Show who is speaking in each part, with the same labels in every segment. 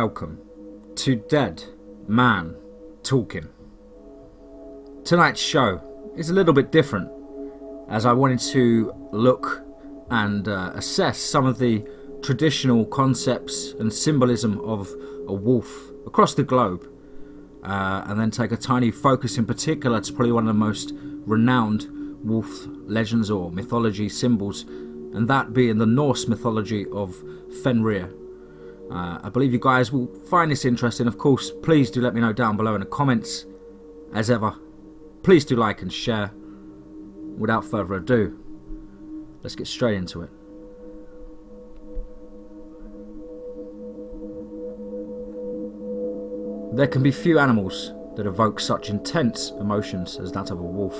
Speaker 1: welcome to Dead Man Talking. Tonight's show is a little bit different, as I wanted to look and assess some of the traditional concepts and symbolism of a wolf across the globe, and then take a tiny focus in particular to probably one of the most renowned wolf legends or mythology symbols, and that being the Norse mythology of Fenrir. I believe you guys will find this interesting. Of course, please do let me know down below in the comments. As ever, please do like and share. Without further ado, let's get straight into it. There can be few animals that evoke such intense emotions as that of a wolf.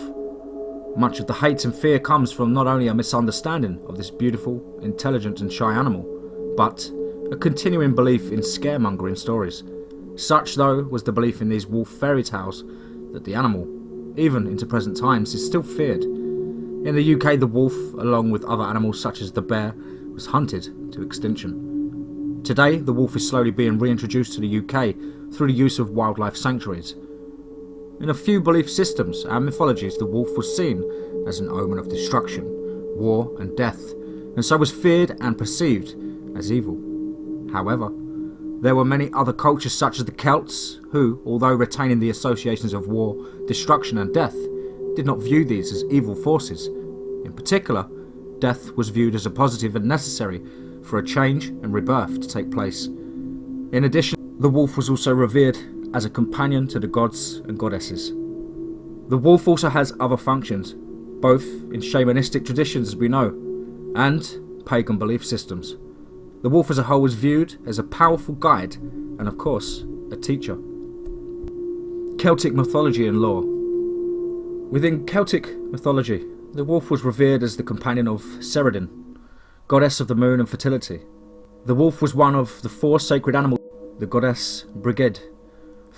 Speaker 1: Much of the hate and fear comes from not only a misunderstanding of this beautiful, intelligent and shy animal, but a continuing belief in scaremongering stories. Such, though, was the belief in these wolf fairy tales that the animal, even into present times, is still feared. In the UK, the wolf, along with other animals such as the bear, was hunted to extinction. Today, the wolf is slowly being reintroduced to the UK through the use of wildlife sanctuaries. In a few belief systems and mythologies, the wolf was seen as an omen of destruction, war and death, and so was feared and perceived as evil. However, there were many other cultures such as the Celts who, although retaining the associations of war, destruction and death, did not view these as evil forces. In particular, death was viewed as a positive and necessary for a change and rebirth to take place. In addition, the wolf was also revered as a companion to the gods and goddesses. The wolf also has other functions, both in shamanistic traditions as we know, and pagan belief systems. The wolf as a whole was viewed as a powerful guide and, of course, a teacher. Celtic mythology and lore. Within Celtic mythology, the wolf was revered as the companion of Ceridin, goddess of the moon and fertility. The wolf was one of the four sacred animals, the goddess Brigid.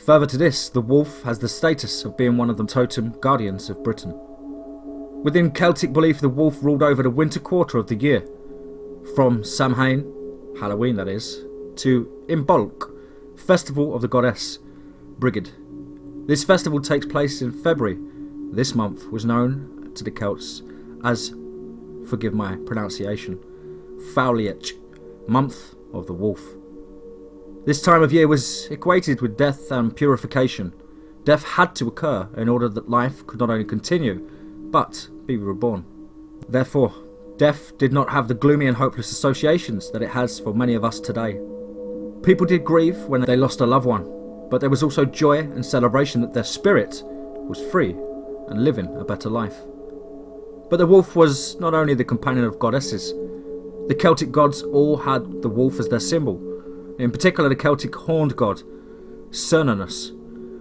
Speaker 1: Further to this, the wolf has the status of being one of the totem guardians of Britain. Within Celtic belief, the wolf ruled over the winter quarter of the year, from Samhain, Halloween that is, to Imbolc, festival of the goddess Brigid. This festival takes place in February. This month was known to the Celts as, forgive my pronunciation, Fauliech, month of the wolf. This time of year was equated with death and purification. Death had to occur in order that life could not only continue, but be reborn. Therefore, death did not have the gloomy and hopeless associations that it has for many of us today. People did grieve when they lost a loved one, but there was also joy and celebration that their spirit was free and living a better life. But the wolf was not only the companion of goddesses. The Celtic gods all had the wolf as their symbol. In particular, the Celtic horned god, Cernunnos,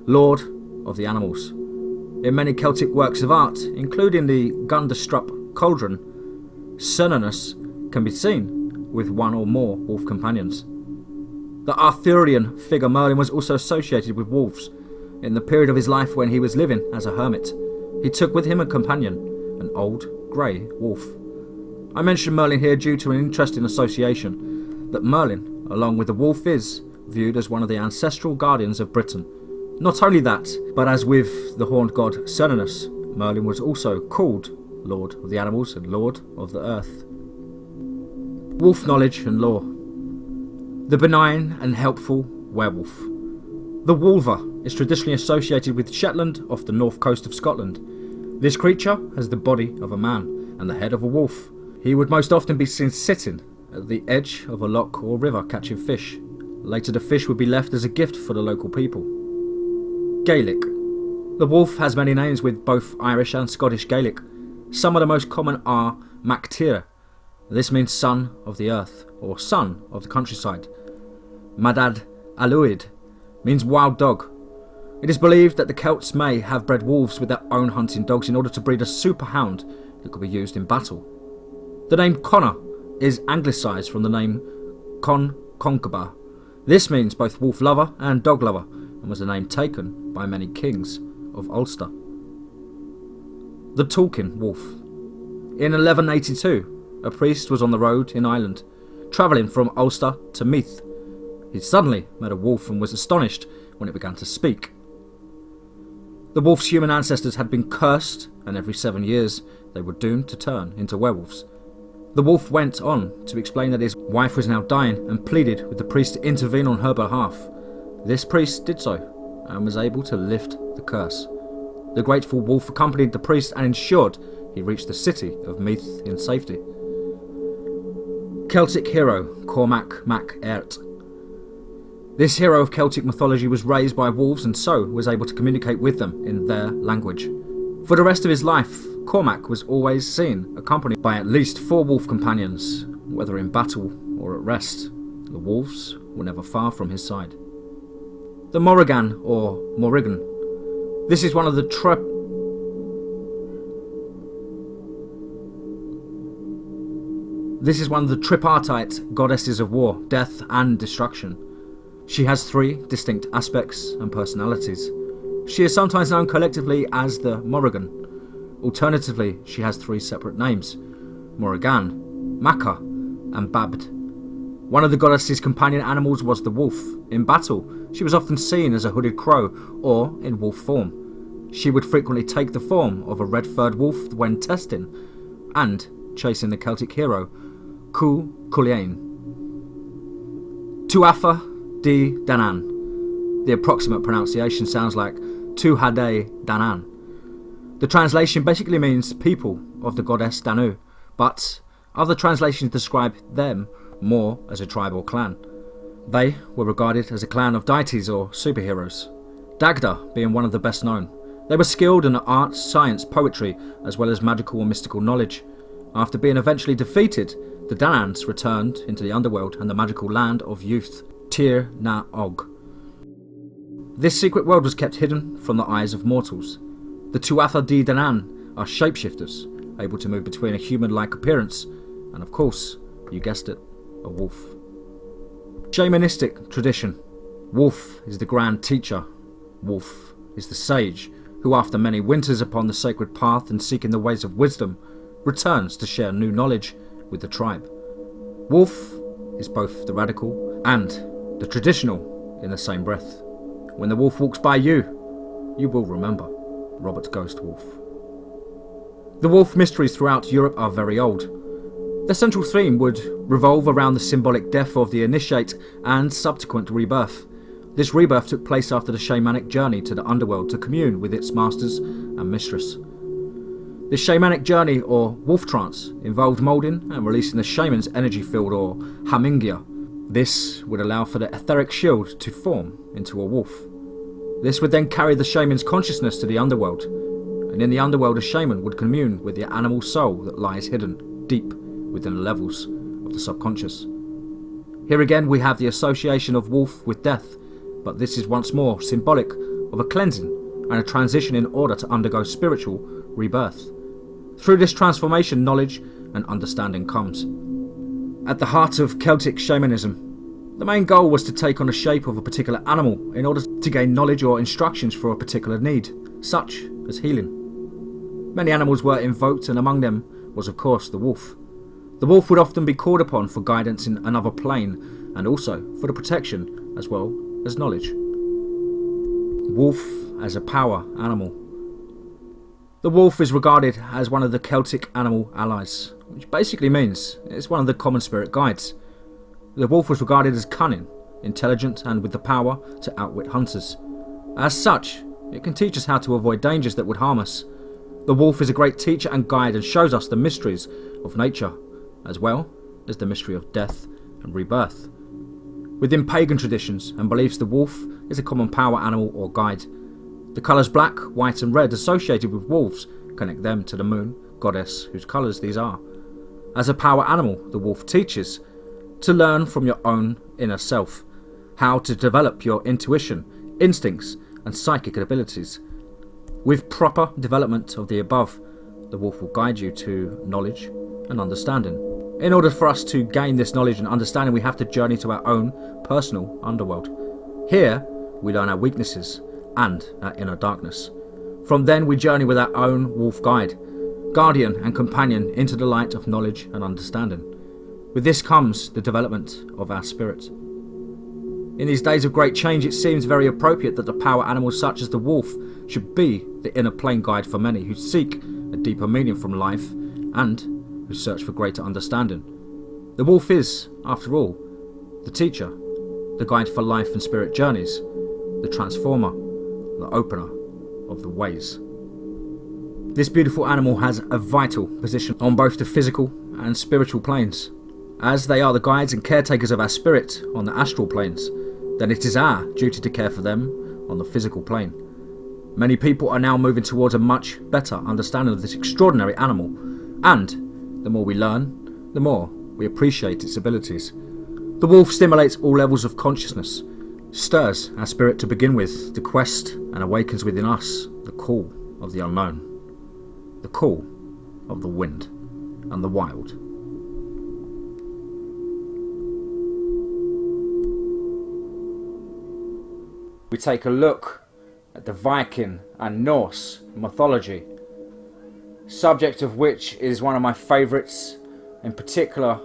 Speaker 1: lord of the animals. In many Celtic works of art, including the Gundestrup cauldron, Cernunnos can be seen with one or more wolf companions. The Arthurian figure Merlin was also associated with wolves. In the period of his life when he was living as a hermit, he took with him a companion, an old grey wolf. I mention Merlin here due to an interesting association, that Merlin, along with the wolf, is viewed as one of the ancestral guardians of Britain. Not only that, but as with the horned god Cernunnos, Merlin was also called Lord of the Animals and Lord of the Earth. Wolf knowledge and lore. The benign and helpful werewolf. The wolver is traditionally associated with Shetland off the north coast of Scotland. This creature has the body of a man and the head of a wolf. He would most often be seen sitting at the edge of a loch or river catching fish. Later the fish would be left as a gift for the local people. Gaelic. The wolf has many names with both Irish and Scottish Gaelic. Some of the most common are Mactir. This means son of the earth or son of the countryside. Madad Aluid means wild dog. It is believed that the Celts may have bred wolves with their own hunting dogs in order to breed a super hound that could be used in battle. The name Connor is anglicised from the name Con Concobar. This means both wolf lover and dog lover, and was a name taken by many kings of Ulster. The Talking Wolf. In 1182, a priest was on the road in Ireland, travelling from Ulster to Meath, He suddenly met a wolf and was astonished when it began to speak. The wolf's human ancestors had been cursed, and every 7 years they were doomed to turn into werewolves. The wolf went on to explain that his wife was now dying and pleaded with the priest to intervene on her behalf. This priest did so and was able to lift the curse. The grateful wolf accompanied the priest and ensured he reached the city of Meath in safety. Celtic hero Cormac mac Airt. This hero of Celtic mythology was raised by wolves and so was able to communicate with them in their language. For the rest of his life, Cormac was always seen accompanied by at least 4 wolf companions, whether in battle or at rest. The wolves were never far from his side. The Morrigan or Morrigan. This is one of the tripartite goddesses of war, death and destruction. She has 3 distinct aspects and personalities. She is sometimes known collectively as the Morrigan. Alternatively, she has 3 separate names: Morrigan, Maca, and Babd. One of the goddess's companion animals was the wolf. In battle, she was often seen as a hooded crow or in wolf form. She would frequently take the form of a red-furred wolf when testing and chasing the Celtic hero Cú Chulainn. Tuatha de Danann. The approximate pronunciation sounds like Tuatha Danann. The translation basically means people of the goddess Danu, but other translations describe them more as a tribe or clan. They were regarded as a clan of deities or superheroes, Dagda being one of the best known. They were skilled in arts, science, poetry, as well as magical and mystical knowledge. After being eventually defeated, the Danans returned into the underworld and the magical land of youth, Tir na Og. This secret world was kept hidden from the eyes of mortals. The Tuatha de Danann are shapeshifters, able to move between a human-like appearance and, of course, you guessed it, a wolf. Shamanistic tradition. Wolf is the grand teacher. Wolf is the sage who, after many winters upon the sacred path and seeking the ways of wisdom, returns to share new knowledge with the tribe. Wolf is both the radical and the traditional in the same breath. When the wolf walks by you, you will remember Robert Ghost Wolf. The wolf mysteries throughout Europe are very old. Their central theme would revolve around the symbolic death of the initiate and subsequent rebirth. This rebirth took place after the shamanic journey to the underworld to commune with its masters and mistress. This shamanic journey, or wolf trance, involved moulding and releasing the shaman's energy field, or hamingia. This would allow for the etheric shield to form into a wolf. This would then carry the shaman's consciousness to the underworld, and in the underworld a shaman would commune with the animal soul that lies hidden deep within the levels of the subconscious. Here again we have the association of wolf with death, but this is once more symbolic of a cleansing and a transition in order to undergo spiritual rebirth. Through this transformation, knowledge and understanding comes. At the heart of Celtic shamanism, the main goal was to take on the shape of a particular animal in order to gain knowledge or instructions for a particular need, such as healing. Many animals were invoked, and among them was of course the wolf. The wolf would often be called upon for guidance in another plane, and also for the protection as well as knowledge. Wolf as a power animal. The wolf is regarded as one of the Celtic animal allies, which basically means it's one of the common spirit guides. The wolf was regarded as cunning, intelligent, and with the power to outwit hunters. As such, it can teach us how to avoid dangers that would harm us. The wolf is a great teacher and guide and shows us the mysteries of nature, as well as the mystery of death and rebirth. Within pagan traditions and beliefs, the wolf is a common power animal or guide. The colours black, white and red associated with wolves connect them to the moon, goddess whose colours these are. As a power animal, the wolf teaches to learn from your own inner self, how to develop your intuition, instincts and psychic abilities. With proper development of the above, the wolf will guide you to knowledge and understanding. In order for us to gain this knowledge and understanding, we have to journey to our own personal underworld. Here, we learn our weaknesses and our inner darkness. From then, we journey with our own wolf guide, guardian and companion into the light of knowledge and understanding. With this comes the development of our spirit. In these days of great change, it seems very appropriate that the power animals such as the wolf should be the inner plane guide for many who seek a deeper meaning from life and who search for greater understanding. The wolf is, after all, the teacher, the guide for life and spirit journeys, the transformer, the opener of the ways. This beautiful animal has a vital position on both the physical and spiritual planes. As they are the guides and caretakers of our spirit on the astral planes, then it is our duty to care for them on the physical plane. Many people are now moving towards a much better understanding of this extraordinary animal, and the more we learn, the more we appreciate its abilities. The wolf stimulates all levels of consciousness, stirs our spirit to begin with the quest, and awakens within us the call of the unknown, the call of the wind and the wild. We take a look at the Viking and Norse mythology, subject of which is one of my favourites, in particular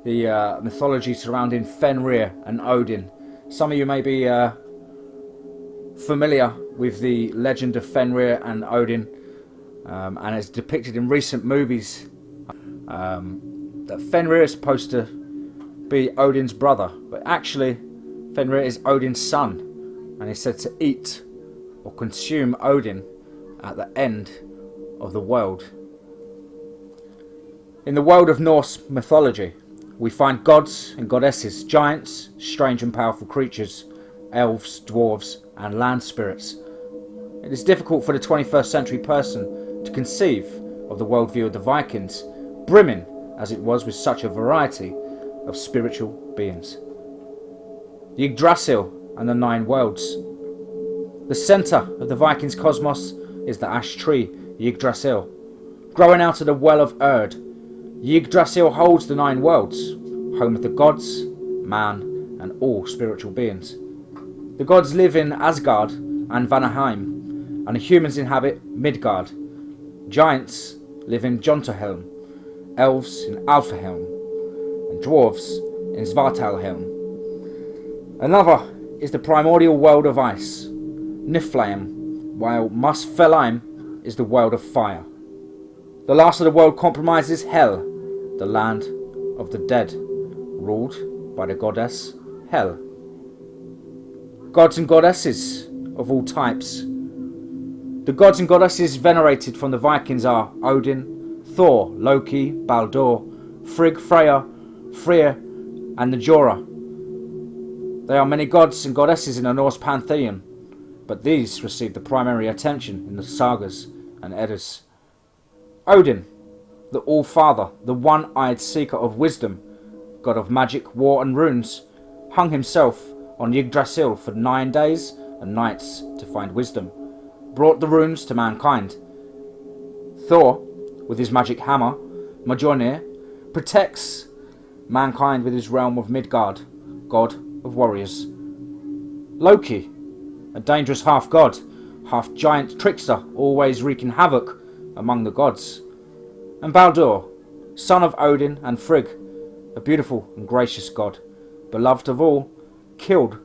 Speaker 1: the mythology surrounding Fenrir and Odin. Some of you may be familiar with the legend of Fenrir and Odin, and as depicted in recent movies, that Fenrir is supposed to be Odin's brother, but actually Fenrir is Odin's son, and is said to eat or consume Odin at the end of the world. In the world of Norse mythology, we find gods and goddesses, giants, strange and powerful creatures, elves, dwarves and land spirits. It is difficult for the 21st century person to conceive of the worldview of the Vikings, brimming as it was with such a variety of spiritual beings. Yggdrasil and the 9 worlds. The centre of the Vikings' cosmos is the ash tree, Yggdrasil. Growing out of the well of Erd, Yggdrasil holds the 9 worlds, home of the gods, man and all spiritual beings. The gods live in Asgard and Vanaheim, and the humans inhabit Midgard. Giants live in Jotunheim, elves in Alfahelm, and dwarves in Svartalhelm. Another is the primordial world of ice, Niflheim, while Muspelheim is the world of fire. The last of the world compromises Hel, the land of the dead, ruled by the goddess Hel. Gods and goddesses of all types. The gods and goddesses venerated from the Vikings are Odin, Thor, Loki, Baldur, Frigg, Freya, and the Jorah. There are many gods and goddesses in the Norse pantheon, but these receive the primary attention in the sagas and Eddas. Odin, the All-Father, the one-eyed seeker of wisdom, god of magic, war and runes, hung himself on Yggdrasil for 9 days and nights to find wisdom, brought the runes to mankind. Thor, with his magic hammer, Mjolnir, protects mankind with his realm of Midgard, god of warriors. Loki, a dangerous half-god, half-giant trickster, always wreaking havoc among the gods. And Baldur, son of Odin and Frigg, a beautiful and gracious god, beloved of all, killed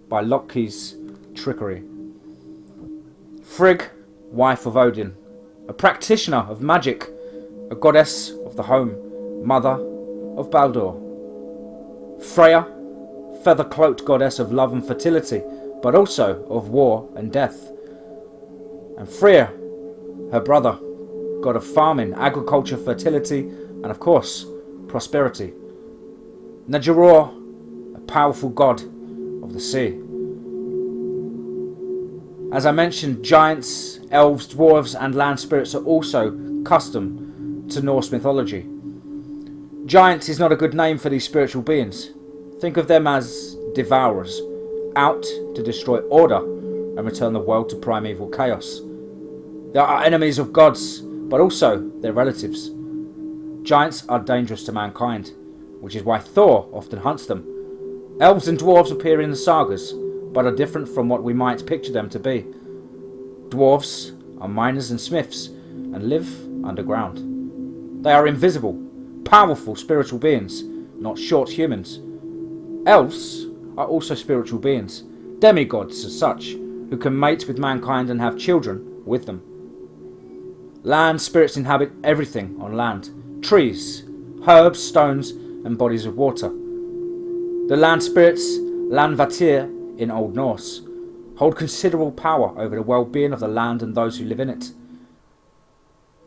Speaker 1: by Loki's trickery. Frigg, wife of Odin, a practitioner of magic, a goddess of the home, mother of Baldur. Freya, feather-cloaked goddess of love and fertility, but also of war and death. And Freyr, her brother, god of farming, agriculture, fertility, and of course, prosperity. Njoror, a powerful god of the sea. As I mentioned, giants, elves, dwarves, and land spirits are also custom to Norse mythology. Giants is not a good name for these spiritual beings. Think of them as devourers, out to destroy order and return the world to primeval chaos. They are enemies of gods, but also their relatives. Giants are dangerous to mankind, which is why Thor often hunts them. Elves and dwarves appear in the sagas, but are different from what we might picture them to be. Dwarves are miners and smiths, and live underground. They are invisible, powerful spiritual beings, not short humans. Elves are also spiritual beings, demigods as such, who can mate with mankind and have children with them. Land spirits inhabit everything on land: trees, herbs, stones, and bodies of water. The land spirits, Landvatir in Old Norse, hold considerable power over the well-being of the land and those who live in it.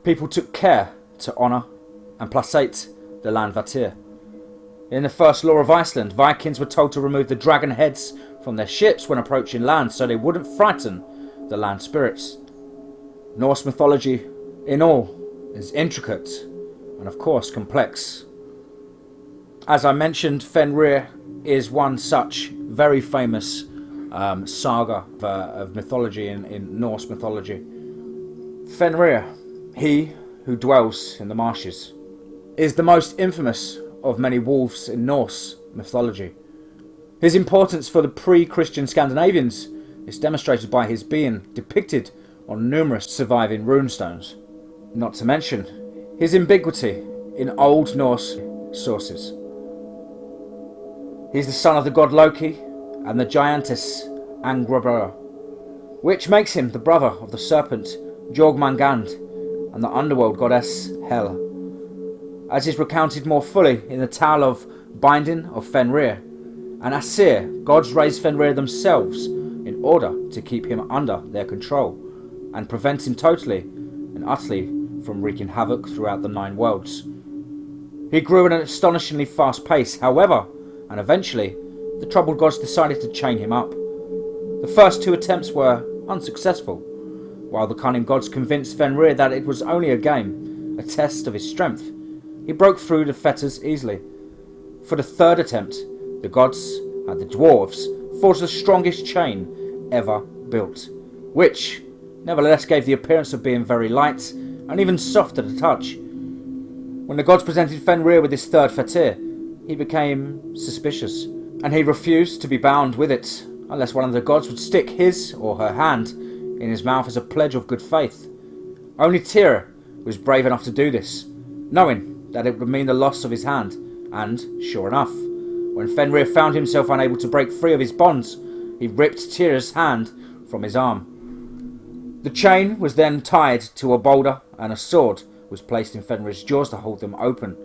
Speaker 1: People took care to honour and placate the Landvatir. In the first law of Iceland, Vikings were told to remove the dragon heads from their ships when approaching land so they wouldn't frighten the land spirits. Norse mythology, in all, is intricate and of course complex. As I mentioned, Fenrir is one such very famous saga of mythology in Norse mythology. Fenrir, he who dwells in the marshes, is the most infamous of many wolves in Norse mythology. His importance for the pre-Christian Scandinavians is demonstrated by his being depicted on numerous surviving runestones, not to mention his ambiguity in Old Norse sources. He is the son of the god Loki and the giantess Angrboda, which makes him the brother of the serpent Jormungand and the underworld goddess Hel. As is recounted more fully in the tale of Binding of Fenrir, and Aesir, gods raised Fenrir themselves in order to keep him under their control and prevent him totally and utterly from wreaking havoc throughout the 9 worlds. He grew at an astonishingly fast pace, however, and eventually the troubled gods decided to chain him up. The first 2 attempts were unsuccessful, while the cunning gods convinced Fenrir that it was only a game, a test of his strength. He broke through the fetters easily. For the 3rd attempt, the gods and the dwarves forged the strongest chain ever built, which nevertheless gave the appearance of being very light and even soft to the touch. When the gods presented Fenrir with his 3rd fetter, he became suspicious, and he refused to be bound with it unless one of the gods would stick his or her hand in his mouth as a pledge of good faith. Only Tyr was brave enough to do this, knowing that it would mean the loss of his hand, and, sure enough, when Fenrir found himself unable to break free of his bonds, he ripped Tyr's hand from his arm. The chain was then tied to a boulder, and a sword was placed in Fenrir's jaws to hold them open.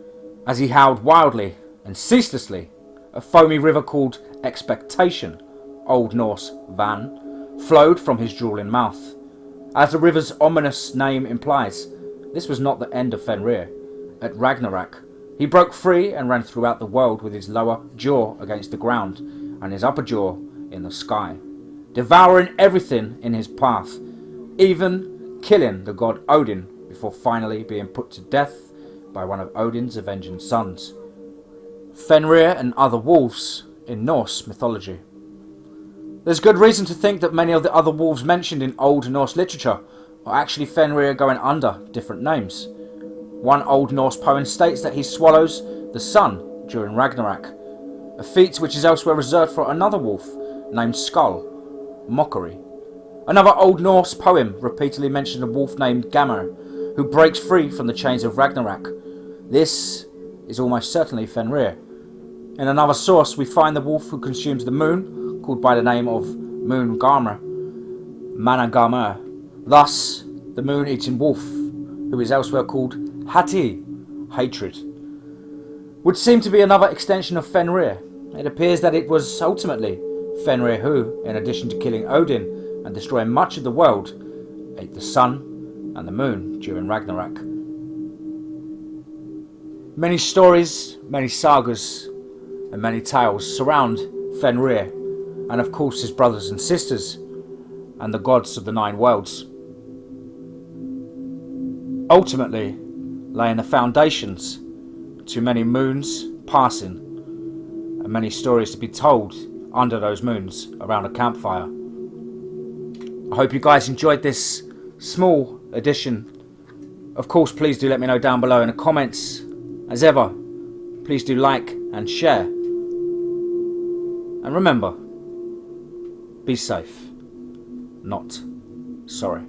Speaker 1: As he howled wildly and ceaselessly, a foamy river called Expectation, Old Norse Van, flowed from his drooling mouth. As the river's ominous name implies, this was not the end of Fenrir. At Ragnarok, he broke free and ran throughout the world with his lower jaw against the ground and his upper jaw in the sky, devouring everything in his path, even killing the god Odin before finally being put to death by one of Odin's avenging sons. Fenrir and other wolves in Norse mythology. There's good reason to think that many of the other wolves mentioned in Old Norse literature are actually Fenrir going under different names. One Old Norse poem states that he swallows the sun during Ragnarok, a feat which is elsewhere reserved for another wolf named Skull, Mockery. Another Old Norse poem repeatedly mentions a wolf named Gammer, who breaks free from the chains of Ragnarok. This is almost certainly Fenrir. In another source, we find the wolf who consumes the moon, called by the name of Moon Garmer, Managarmer. Thus, the moon-eating wolf, who is elsewhere called Hati, hatred, would seem to be another extension of Fenrir. It appears that it was ultimately Fenrir who, in addition to killing Odin and destroying much of the world, ate the sun and the moon during Ragnarok. Many stories, many sagas, and many tales surround Fenrir, and of course his brothers and sisters, and the gods of the 9 worlds, ultimately laying the foundations to many moons passing and many stories to be told under those moons around a campfire. I hope you guys enjoyed this small edition. Of course, please do let me know down below in the comments. As ever, please do like and share. And remember, be safe, not sorry.